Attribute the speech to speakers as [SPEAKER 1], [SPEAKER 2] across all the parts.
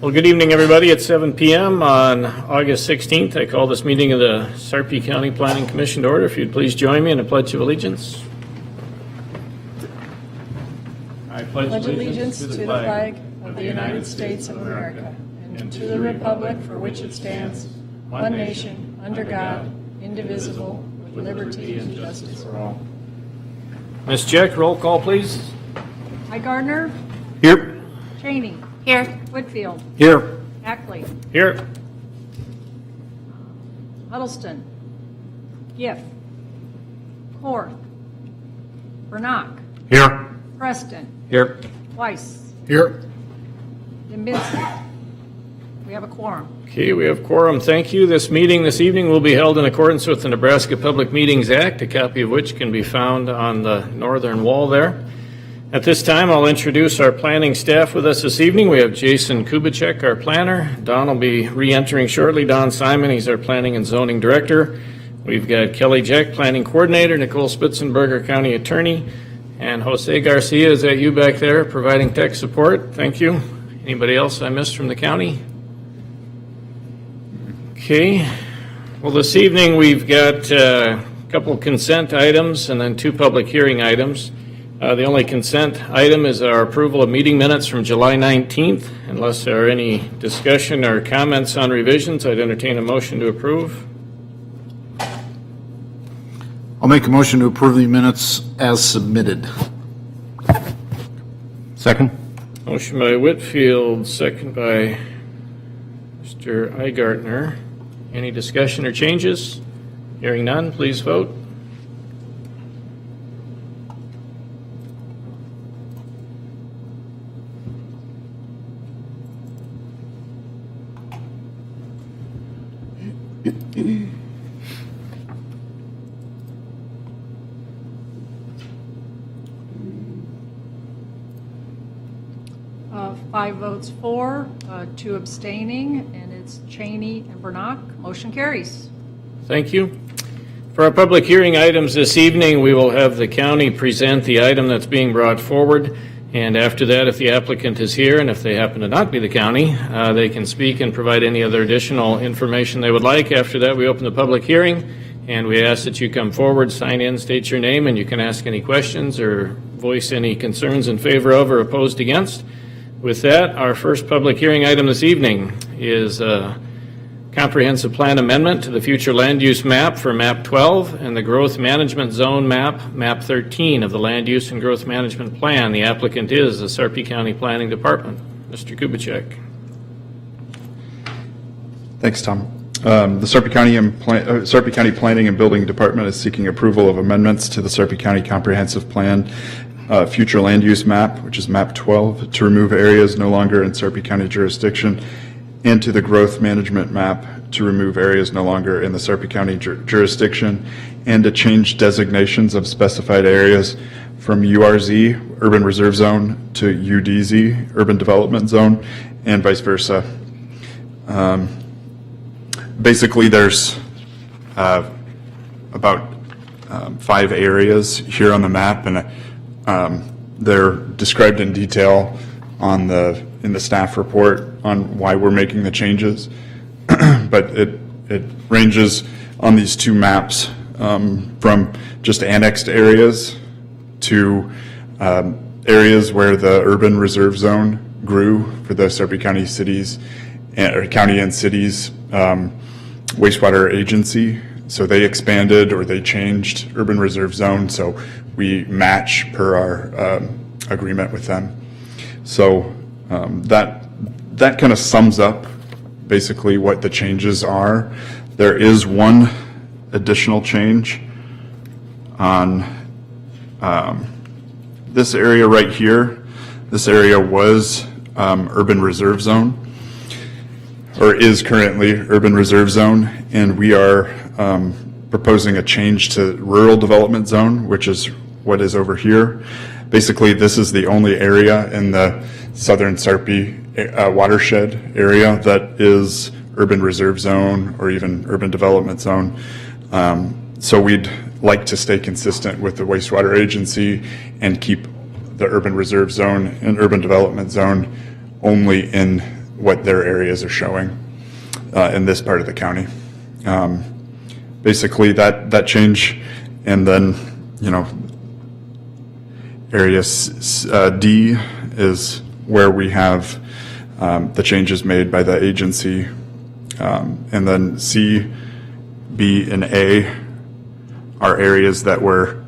[SPEAKER 1] Well, good evening, everybody. It's 7 p.m. on August 16th. I call this meeting of the Sarpy County Planning Commission to order. If you'd please join me in a pledge of allegiance. I pledge
[SPEAKER 2] allegiance to the flag of the United States of America and to the republic for which it stands, one nation, under God, indivisible, with liberty and justice for all.
[SPEAKER 1] Ms. Jack, roll call, please.
[SPEAKER 2] Hi, Gardner.
[SPEAKER 1] Here.
[SPEAKER 2] Cheney.
[SPEAKER 3] Here.
[SPEAKER 2] Whitfield.
[SPEAKER 1] Here.
[SPEAKER 2] Ackley.
[SPEAKER 1] Here.
[SPEAKER 2] Huddleston. Giff. Korth. Bernack.
[SPEAKER 1] Here.
[SPEAKER 2] Preston.
[SPEAKER 1] Here.
[SPEAKER 2] Weiss.
[SPEAKER 1] Here.
[SPEAKER 2] Dembinski. We have a quorum.
[SPEAKER 1] Okay, we have quorum. Thank you. This meeting this evening will be held in accordance with the Nebraska Public Meetings Act, a copy of which can be found on the northern wall there. At this time, I'll introduce our planning staff with us this evening. We have Jason Kubicek, our planner. Don will be re-entering shortly. Don Simon, he's our planning and zoning director. We've got Kelly Jack, planning coordinator, Nicole Spitzenberger, county attorney, and Jose Garcia, is that you back there, providing tech support? Thank you. Anybody else I missed from the county? Okay. Well, this evening we've got a couple consent items and then two public hearing items. The only consent item is our approval of meeting minutes from July 19th. Unless there are any discussion or comments on revisions, I'd entertain a motion to approve.
[SPEAKER 4] I'll make a motion to approve the minutes as submitted. Second.
[SPEAKER 1] Motion by Whitfield, second by Mr. Eigartner. Any discussion or changes? Hearing none, please vote.
[SPEAKER 2] Five votes for, two abstaining, and it's Cheney and Bernack. Motion carries.
[SPEAKER 1] Thank you. For our public hearing items this evening, we will have the county present the item that's being brought forward. And after that, if the applicant is here, and if they happen to not be the county, they can speak and provide any other additional information they would like. After that, we open the public hearing, and we ask that you come forward, sign in, state your name, and you can ask any questions or voice any concerns in favor of or opposed against. With that, our first public hearing item this evening is a comprehensive plan amendment to the future land use map for map 12 and the growth management zone map 13 of the land use and growth management plan. The applicant is the Sarpy County Planning Department. Mr. Kubicek.
[SPEAKER 5] Thanks, Tom. The Sarpy County Planning and Building Department is seeking approval of amendments to the Sarpy County Comprehensive Plan future land use map, which is map 12, to remove areas no longer in Sarpy County jurisdiction, and to the growth management map to remove areas no longer in the Sarpy County jurisdiction, and to change designations of specified areas from URZ, Urban Reserve Zone, to UDZ, Urban Development Zone, and vice versa. Basically, there's about 5 areas here on the map, and they're described in detail in the staff report on why we're making the changes. But it ranges on these two maps from just annexed areas to areas where the urban reserve zone grew for the Sarpy County cities or county and cities wastewater agency. So they expanded or they changed urban reserve zone, so we match per our agreement with them. So that kind of sums up basically what the changes are. There is one additional change on this area right here. This area was urban reserve zone, or is currently urban reserve zone, and we are proposing a change to rural development zone, which is what is over here. Basically, this is the only area in the southern Sarpy watershed area that is urban reserve zone or even urban development zone. So we'd like to stay consistent with the wastewater agency and keep the urban reserve zone and urban development zone only in what their areas are showing in this part of the county. Basically, that change, and then, area D is where we have the changes made by the agency, and then C, B, and A are areas that were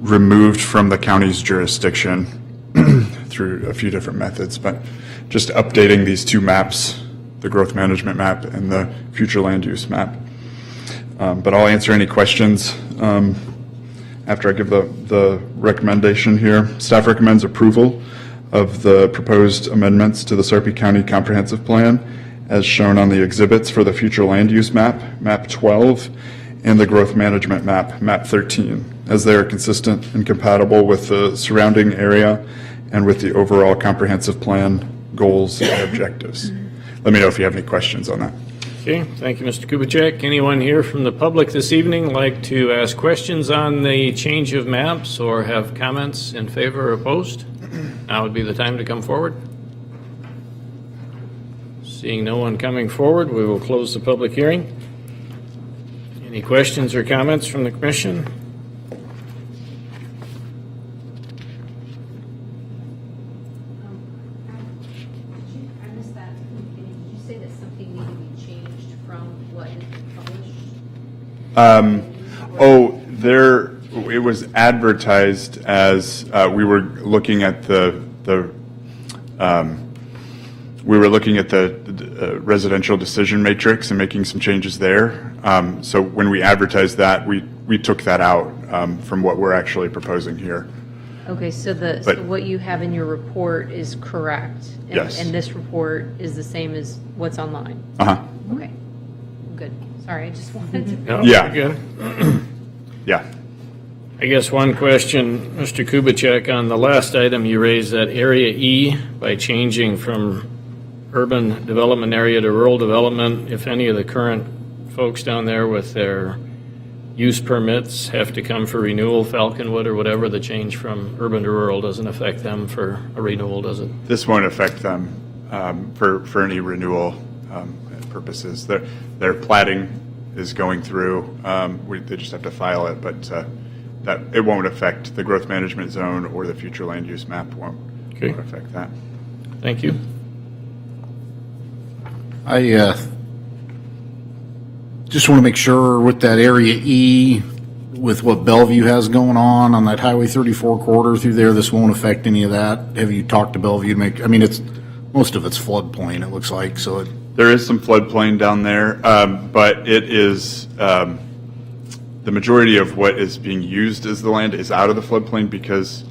[SPEAKER 5] removed from the county's jurisdiction through a few different methods, but just updating these two maps, the growth management map and the future land use map. But I'll answer any questions after I give the recommendation here. Staff recommends approval of the proposed amendments to the Sarpy County Comprehensive Plan as shown on the exhibits for the future land use map, map 12, and the growth management map, map 13, as they are consistent and compatible with the surrounding area and with the overall comprehensive plan goals and objectives. Let me know if you have any questions on that.
[SPEAKER 1] Okay, thank you, Mr. Kubicek. Anyone here from the public this evening like to ask questions on the change of maps or have comments in favor or opposed? Now would be the time to come forward. Seeing no one coming forward, we will close the public hearing. Any questions or comments from the commission?
[SPEAKER 3] I missed that. Did you say that something needed to be changed from what is published?
[SPEAKER 5] It was advertised as we were looking at the residential decision matrix and making some changes there. So when we advertised that, we took that out from what we're actually proposing here.
[SPEAKER 3] Okay, so what you have in your report is correct?
[SPEAKER 5] Yes.
[SPEAKER 3] And this report is the same as what's online?
[SPEAKER 5] Uh-huh.
[SPEAKER 3] Okay, good. Sorry, I just wanted to.
[SPEAKER 1] No,
[SPEAKER 5] Yeah.
[SPEAKER 1] you're good.
[SPEAKER 5] Yeah.
[SPEAKER 1] I guess one question, Mr. Kubicek, on the last item you raised, that area E, by changing from urban development area to rural development, if any of the current folks down there with their use permits have to come for renewal, Falconwood or whatever, the change from urban to rural doesn't affect them for a renewal, does it?
[SPEAKER 5] This won't affect them for any renewal purposes. Their platting is going through. They just have to file it, but that it won't affect the growth management zone or the future land use map. Won't affect that.
[SPEAKER 1] Thank you.
[SPEAKER 4] I just want to make sure with that area E, with what Bellevue has going on that Highway 34 corridor through there, this won't affect any of that. Have you talked to Bellevue to make, most of it's floodplain, it looks like, so
[SPEAKER 5] There is some floodplain down there, but it is, the majority of what is being used as the land is out of the floodplain because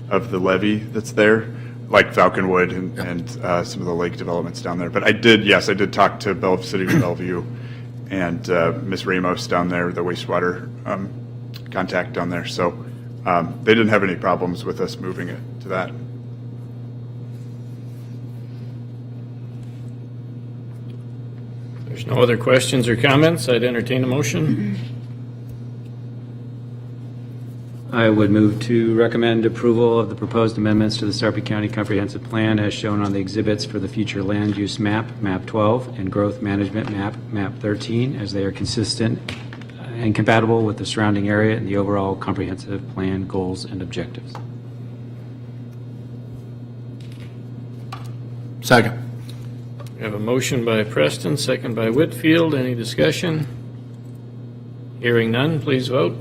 [SPEAKER 5] of the levee that's there, like Falconwood and some of the lake developments down there. But I did talk to City of Bellevue and Ms. Ramos down there, the wastewater contact down there. So they didn't have any problems with us moving it to that.
[SPEAKER 1] There's no other questions or comments. I'd entertain a motion.
[SPEAKER 6] I would move to recommend approval of the proposed amendments to the Sarpy County Comprehensive Plan as shown on the exhibits for the future land use map, map 12, and growth management map, map 13, as they are consistent and compatible with the surrounding area and the overall comprehensive plan goals and objectives.
[SPEAKER 4] second.
[SPEAKER 1] We have a motion by Preston, second by Whitfield. Any discussion? Hearing none, please vote.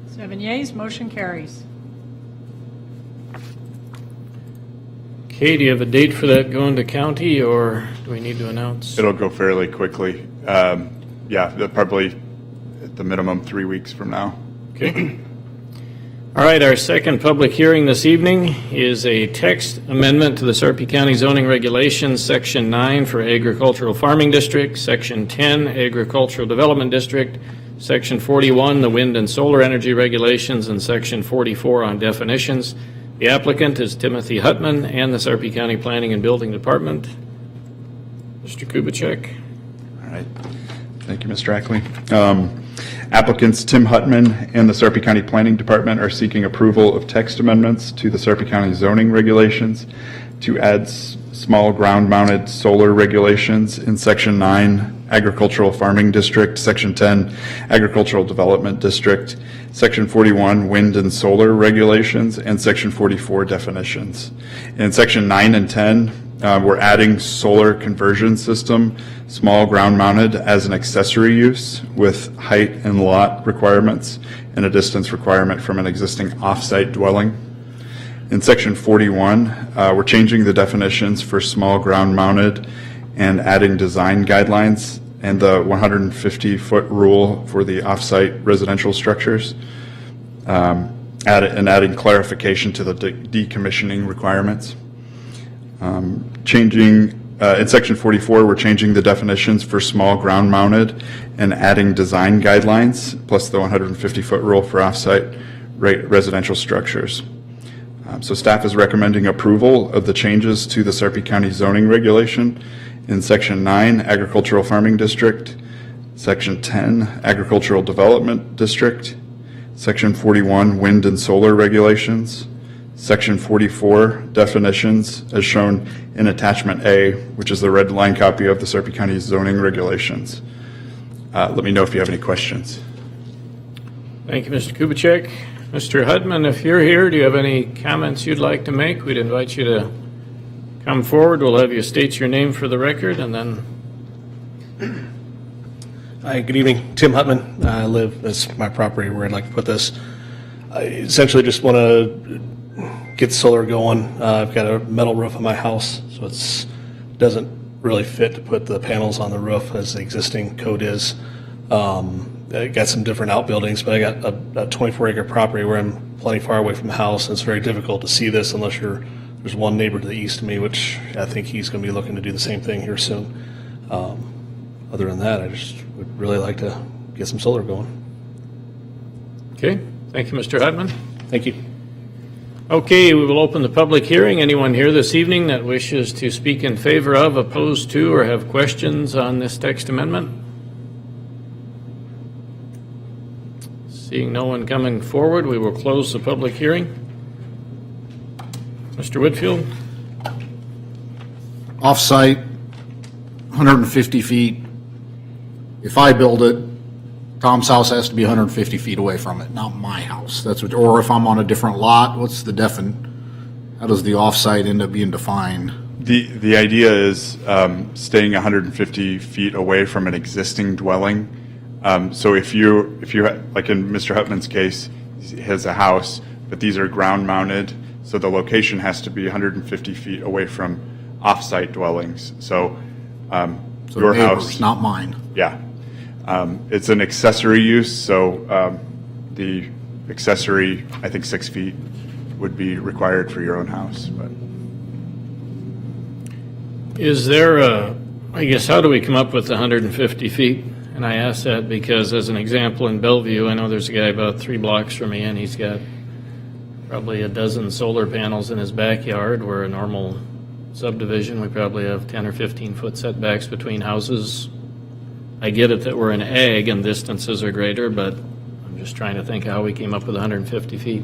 [SPEAKER 2] Seven yeas, motion carries.
[SPEAKER 1] Okay, do you have a date for that going to county, or do we need to announce?
[SPEAKER 5] It'll go fairly quickly. Probably at the minimum 3 weeks from now.
[SPEAKER 1] Okay. All right, our second public hearing this evening is a text amendment to the Sarpy County zoning regulations, Section 9 for agricultural farming district, Section 10 agricultural development district, Section 41 the wind and solar energy regulations, and Section 44 on definitions. The applicant is Timothy Hutman and the Sarpy County Planning and Building Department. Mr. Kubicek.
[SPEAKER 5] All right. Thank you, Mr. Ackley. Applicants Tim Hutman and the Sarpy County Planning Department are seeking approval of text amendments to the Sarpy County zoning regulations to add small ground-mounted solar regulations in Section 9, Agricultural Farming District, Section 10, Agricultural Development District, Section 41, Wind and Solar Regulations, and Section 44, Definitions. In Section 9 and 10, we're adding solar conversion system, small ground-mounted, as an accessory use with height and lot requirements and a distance requirement from an existing off-site dwelling. In Section 41, we're changing the definitions for small ground-mounted and adding design guidelines and the 150-foot rule for the off-site residential structures, adding clarification to the decommissioning requirements. In Section 44, we're changing the definitions for small ground-mounted and adding design guidelines, plus the 150-foot rule for off-site residential structures. So staff is recommending approval of the changes to the Sarpy County zoning regulation in Section 9, Agricultural Farming District, Section 10, Agricultural Development District, Section 41, Wind and Solar Regulations, Section 44, Definitions, as shown in Attachment A, which is the red line copy of the Sarpy County zoning regulations. Let me know if you have any questions.
[SPEAKER 1] Thank you, Mr. Kubicek. Mr. Hudman, if you're here, do you have any comments you'd like to make? We'd invite you to come forward. We'll have you state your name for the record, and then...
[SPEAKER 7] Hi, good evening. Tim Hutman. I live, that's my property where I'd like to put this. I essentially just want to get the solar going. I've got a metal roof on my house, so it doesn't really fit to put the panels on the roof as the existing code is. I got some different outbuildings, but I got a 24-acre property where I'm plenty far away from the house, and it's very difficult to see this unless there's one neighbor to the east of me, which I think he's going to be looking to do the same thing here soon. Other than that, I just would really like to get some solar going.
[SPEAKER 1] Okay, thank you, Mr. Hudman.
[SPEAKER 7] Thank you.
[SPEAKER 1] Okay, we will open the public hearing. Anyone here this evening that wishes to speak in favor of, opposed to, or have questions on this text amendment? Seeing no one coming forward, we will close the public hearing. Mr. Whitfield?
[SPEAKER 4] Off-site, 150 feet. If I build it, Tom's house has to be 150 feet away from it, not my house. That's what, or if I'm on a different lot, what's the how does the off-site end up being defined?
[SPEAKER 5] The idea is staying 150 feet away from an existing dwelling. So if you like in Mr. Hutman's case, he has a house, but these are ground mounted, so the location has to be 150 feet away from off-site dwellings. So your house,
[SPEAKER 4] not mine.
[SPEAKER 5] yeah. It's an accessory use, so the accessory, I think 6 feet would be required for your own house. But
[SPEAKER 1] Is there I guess, how do we come up with the 150 feet? And I ask that because, as an example, in Bellevue, I know there's a guy about 3 blocks from me, and he's got probably a dozen solar panels in his backyard, where a normal subdivision, we probably have 10 or 15 foot setbacks between houses. I get it that we're in ag and distances are greater, but I'm just trying to think how we came up with 150 feet.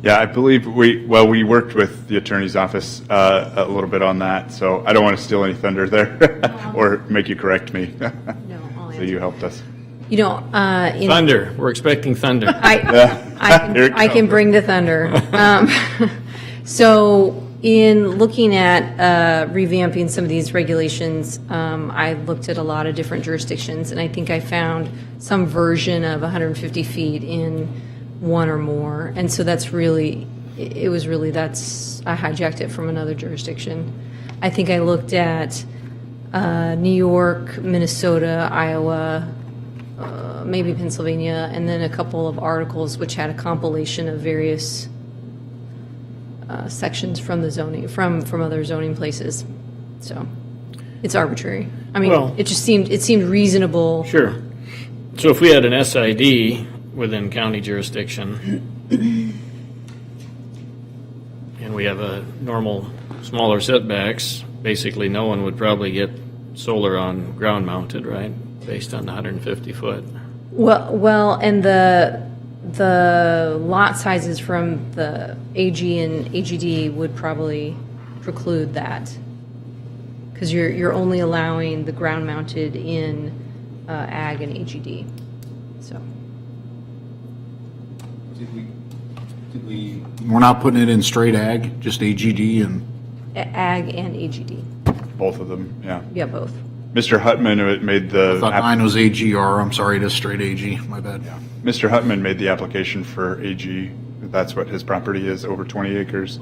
[SPEAKER 5] yeah, I believe we worked with the attorney's office a little bit on that, so I don't want to steal any thunder there or make you correct me.
[SPEAKER 3] No, I'll
[SPEAKER 5] So
[SPEAKER 3] answer.
[SPEAKER 5] you helped us.
[SPEAKER 3] You know,
[SPEAKER 1] Thunder, we're expecting thunder.
[SPEAKER 3] I can bring the thunder. So in looking at revamping some of these regulations, I looked at a lot of different jurisdictions, and I think I found some version of 150 feet in one or more. And so that's really, I hijacked it from another jurisdiction. I think I looked at New York, Minnesota, Iowa, maybe Pennsylvania, and then a couple of articles which had a compilation of various sections from the zoning, from other zoning places. So it's arbitrary. I mean,
[SPEAKER 1] Well-
[SPEAKER 3] it seemed reasonable.
[SPEAKER 1] Sure. So if we had an SID within county jurisdiction, and we have a normal, smaller setbacks, basically no one would probably get solar on ground mounted, right? based on the 150 foot.
[SPEAKER 3] Well, and the lot sizes from the AG and AGD would probably preclude that, because you're only allowing the ground mounted in AG and AGD. So
[SPEAKER 4] We're not putting it in straight ag, just AGD and,
[SPEAKER 3] AG and AGD,
[SPEAKER 5] Both of them, yeah.
[SPEAKER 3] yeah, both.
[SPEAKER 5] Mr. Hutman made
[SPEAKER 4] I
[SPEAKER 5] the,
[SPEAKER 4] thought mine was AGR, I'm sorry, it is straight AG, my bad.
[SPEAKER 5] Mr. Hutman made the application for AG. That's what his property is, over 20 acres.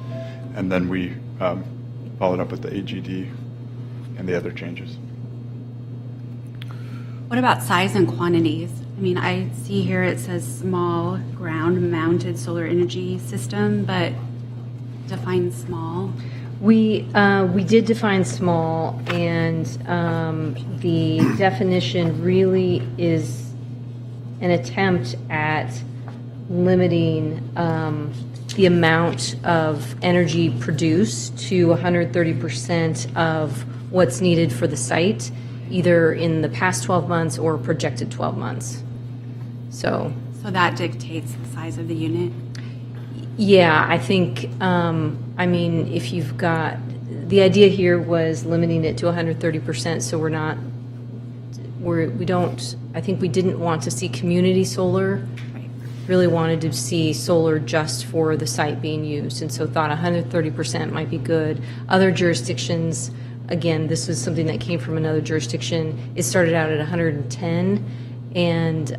[SPEAKER 5] And then we followed up with the AGD and the other changes.
[SPEAKER 8] What about size and quantities? I mean, I see here it says small ground-mounted solar energy system, but define small.
[SPEAKER 3] We did define small, and the definition really is an attempt at limiting the amount of energy produced to 130% of what's needed for the site, either in the past 12 months or projected 12 months. So
[SPEAKER 8] that dictates the size of the unit.
[SPEAKER 3] yeah, I think, I mean, if you've got, the idea here was limiting it to 130%, so we don't, I think we didn't want to see community solar, really wanted to see solar just for the site being used, and so thought 130% might be good. Other jurisdictions, again, this was something that came from another jurisdiction, it started out at 110, and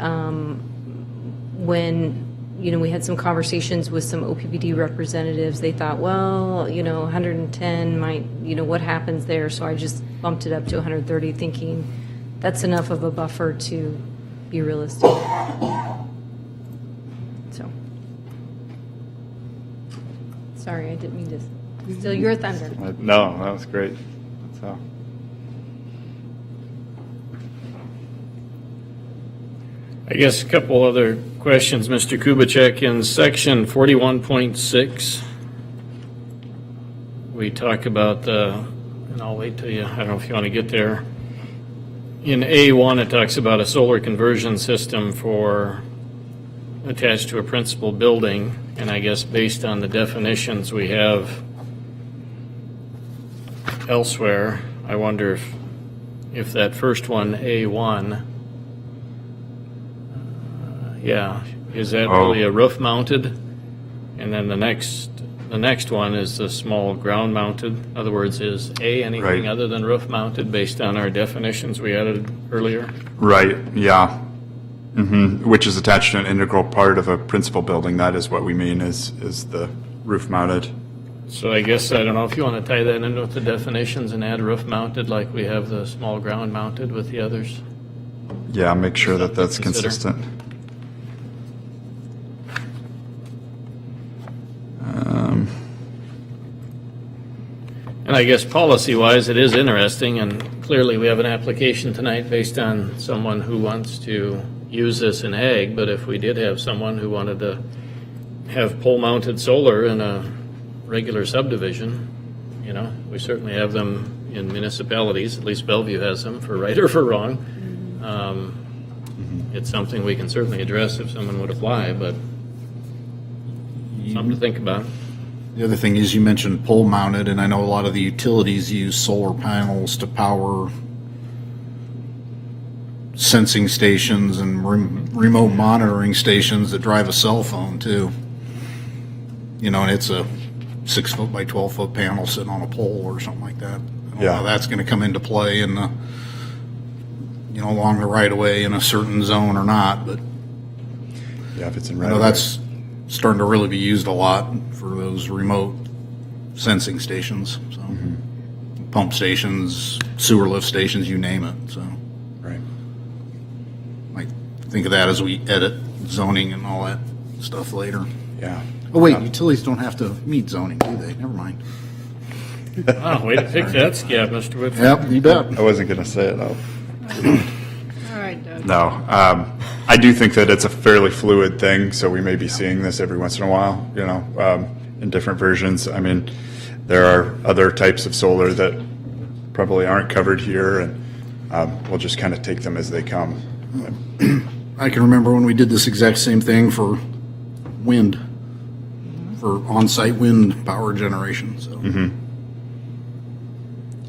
[SPEAKER 3] when we had some conversations with some OPPD representatives, they thought, well, 110 might, what happens there? So I just bumped it up to 130, thinking that's enough of a buffer to be realistic. So, sorry, I didn't mean to steal your thunder.
[SPEAKER 5] No, that was great. That's how.
[SPEAKER 1] I guess a couple other questions, Mr. Kubitschek. In section 41.6, we talk about and I'll wait till I don't know if you want to get there. In A1, it talks about a solar conversion system attached to a principal building, and I guess based on the definitions we have elsewhere, I wonder if that first one, A1, is that really a roof mounted? And then the next one is the small ground mounted. In other words, is A anything
[SPEAKER 5] Right.
[SPEAKER 1] other than roof mounted based on our definitions we added earlier?
[SPEAKER 5] Right, yeah. Which is attached to an integral part of a principal building. That is what we mean is the roof mounted.
[SPEAKER 1] So I guess, I don't know if you want to tie that in with the definitions and add roof mounted like we have the small ground mounted with the others.
[SPEAKER 5] Yeah, make sure that that's
[SPEAKER 1] Consider.
[SPEAKER 5] consistent.
[SPEAKER 1] And I guess policy-wise, it is interesting, and clearly we have an application tonight based on someone who wants to use this in ag, but if we did have someone who wanted to have pole-mounted solar in a regular subdivision, we certainly have them in municipalities, at least Bellevue has them, for right or for wrong. It's something we can certainly address if someone would apply, but something to think about.
[SPEAKER 4] The other thing is you mentioned pole mounted, and I know a lot of the utilities use solar panels to power sensing stations and remote monitoring stations that drive a cell phone too. And it's a 6 foot by 12 foot panel sitting on a pole or something like that. I don't know how that's going to come into play in the, along the right of way in a certain zone or not, but
[SPEAKER 5] Yeah, if it's in
[SPEAKER 4] I
[SPEAKER 5] right.
[SPEAKER 4] know that's starting to really be used a lot for those remote sensing stations. So pump stations, sewer lift stations, you name it. So
[SPEAKER 5] Right.
[SPEAKER 4] might think of that as we edit zoning and all that stuff later.
[SPEAKER 5] Yeah.
[SPEAKER 4] Oh wait, utilities don't have to meet zoning, do they? Never mind.
[SPEAKER 1] Wow, way to pick that scab, Mr. Whitfield.
[SPEAKER 4] Yep, you bet.
[SPEAKER 5] I wasn't going to say it, though.
[SPEAKER 2] All right, Doug.
[SPEAKER 5] No. I do think that it's a fairly fluid thing, so we may be seeing this every once in a while, in different versions. I mean, there are other types of solar that probably aren't covered here, and we'll just kind of take them as they come.
[SPEAKER 4] I can remember when we did this exact same thing for wind, for on-site wind power generation, so.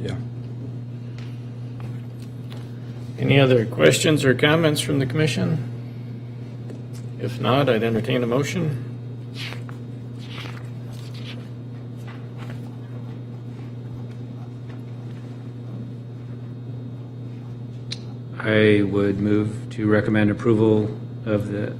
[SPEAKER 5] Yeah.
[SPEAKER 1] Any other questions or comments from the commission? If not, I'd entertain a motion.
[SPEAKER 6] I would move to recommend approval of the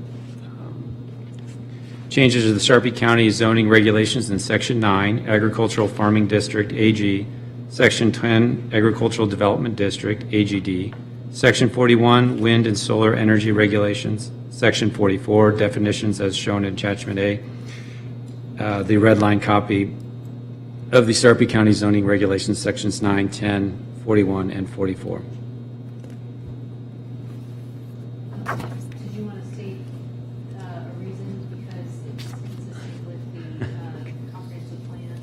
[SPEAKER 6] changes to the Sarpy County zoning regulations in Section 9, Agricultural Farming District, AG, Section 10, Agricultural Development District, AGD, Section 41, Wind and Solar Energy Regulations, Section 44, Definitions as shown in Attachment A, the red line copy of the Sarpy County zoning regulations, Sections 9, 10, 41, and 44.
[SPEAKER 3] Did you want to state a reason because it's consistent with the comprehensive plan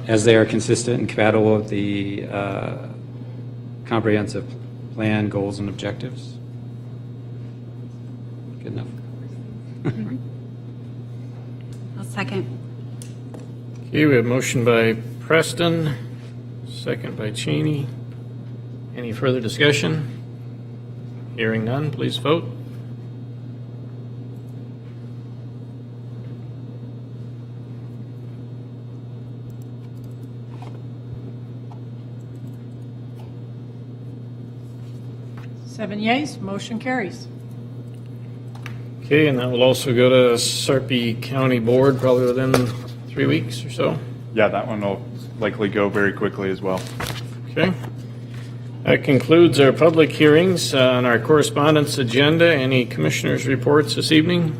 [SPEAKER 6] As they are consistent and compatible with the comprehensive plan goals and objectives. Good enough.
[SPEAKER 8] I'll second.
[SPEAKER 1] Okay, we have motion by Preston, second by Cheney. Any further discussion? Hearing none, please vote.
[SPEAKER 2] Seven yeas, motion carries.
[SPEAKER 1] Okay, and that will also go to Sarpy County Board probably within 3 weeks or so.
[SPEAKER 5] Yeah, that one will likely go very quickly as well.
[SPEAKER 1] Okay. That concludes our public hearings on our correspondence agenda. Any commissioners' reports this evening?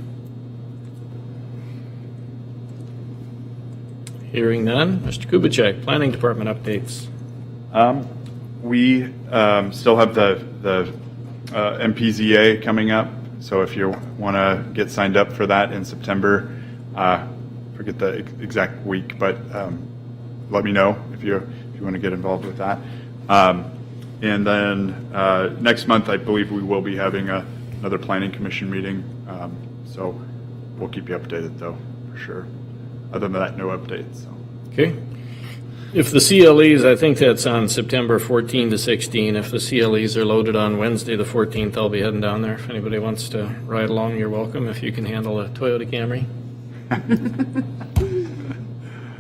[SPEAKER 1] Hearing none. Mr. Kubitschek, Planning Department updates.
[SPEAKER 5] We still have the MPZA coming up, so if you want to get signed up for that in September, forget the exact week, but let me know if you want to get involved with that. And then next month, I believe we will be having another Planning Commission meeting, so we'll keep you updated though, for sure. Other than that, no updates. So.
[SPEAKER 1] Okay. If the CLEs, I think that's on September 14 to 16. If the CLEs are loaded on Wednesday the 14th, I'll be heading down there. If anybody wants to ride along, you're welcome. If you can handle a Toyota Camry.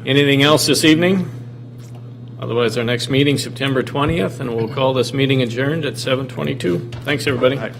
[SPEAKER 1] Anything else this evening? Otherwise, our next meeting, September 20th, and we'll call this meeting adjourned at 7:22. Thanks, everybody.
[SPEAKER 5] All right.